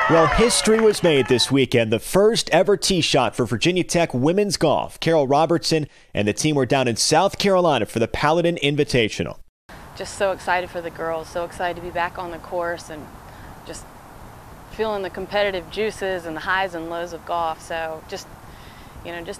Well, history was made this weekend. The first ever tee shot for Virginia Tech women's golf. Carol Robertson and the team were down in South Carolina for the Paladin Invitational. Just so excited for the girls, so excited to be back on the course and just feeling the competitive juices and the highs and lows of golf. So just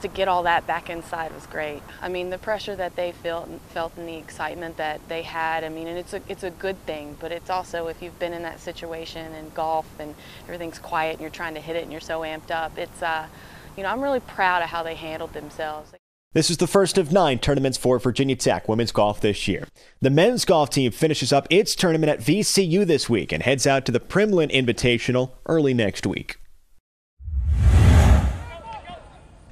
to get all that back inside was great. I mean, the pressure that they felt and the excitement that they had, I mean, and it's a good thing, but it's also, if you've been in that situation in golf and everything's quiet and you're trying to hit it and you're so amped up, it's, I'm really proud of how they handled themselves. This is the first of 9 tournaments for Virginia Tech women's golf this year. The men's golf team finishes up its tournament at VCU this week and heads out to the Primlin Invitational early next week.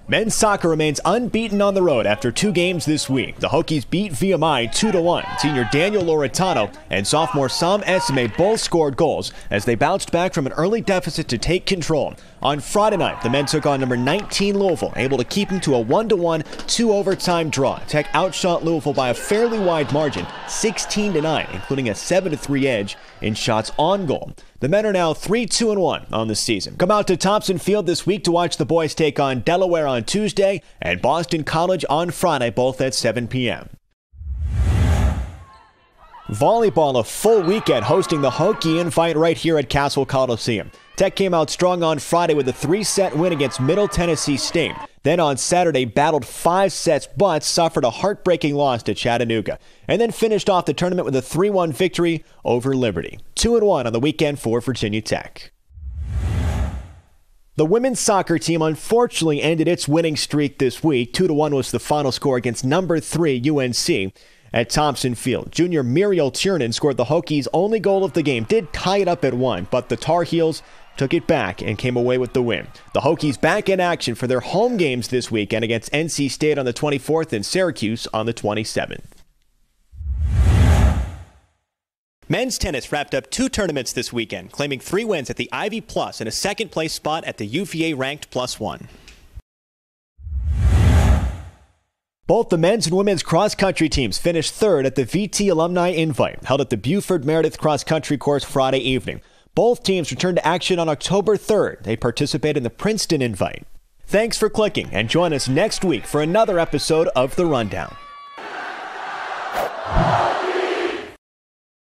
Men's soccer remains unbeaten on the road after 2 games this week. The Hokies beat VMI 2-1. Senior Daniel Loretano and sophomore Sam Esme both scored goals as they bounced back from an early deficit to take control. On Friday night, the men took on number 19 Louisville, able to keep them to a 1-1 2-overtime draw. Tech outshot Louisville by a fairly wide margin, 16-9, including a 7-3 edge in shots on goal. The men are now 3-2-1 on the season. Come out to Thompson Field this week to watch the boys take on Delaware on Tuesday and Boston College on Friday, both at 7 p.m. Volleyball, a full weekend hosting the Hokie Invite right here at Castle Coliseum. Tech came out strong on Friday with a 3-set win against Middle Tennessee State. Then on Saturday, battled 5 sets but suffered a heartbreaking loss to Chattanooga. And then finished off the tournament with a 3-1 victory over Liberty. 2-1 on the weekend for Virginia Tech. The women's soccer team unfortunately ended its winning streak this week. 2-1 was the final score against number 3 UNC. At Thompson Field, junior Muriel Tiernan scored the Hokies' only goal of the game. Did tie it up at 1, but the Tar Heels took it back and came away with the win. The Hokies back in action for their home games this weekend against NC State on the 24th and Syracuse on the 27th. Men's tennis wrapped up 2 tournaments this weekend, claiming 3 wins at the Ivy Plus and a second-place spot at the UVA ranked +1. Both the men's and women's cross-country teams finished 3rd at the VT Alumni Invite, held at the Buford Meredith Cross Country Course Friday evening. Both teams returned to action on October 3rd. They participate in the Princeton Invite. Thanks for clicking, and join us next week for another episode of The Rundown.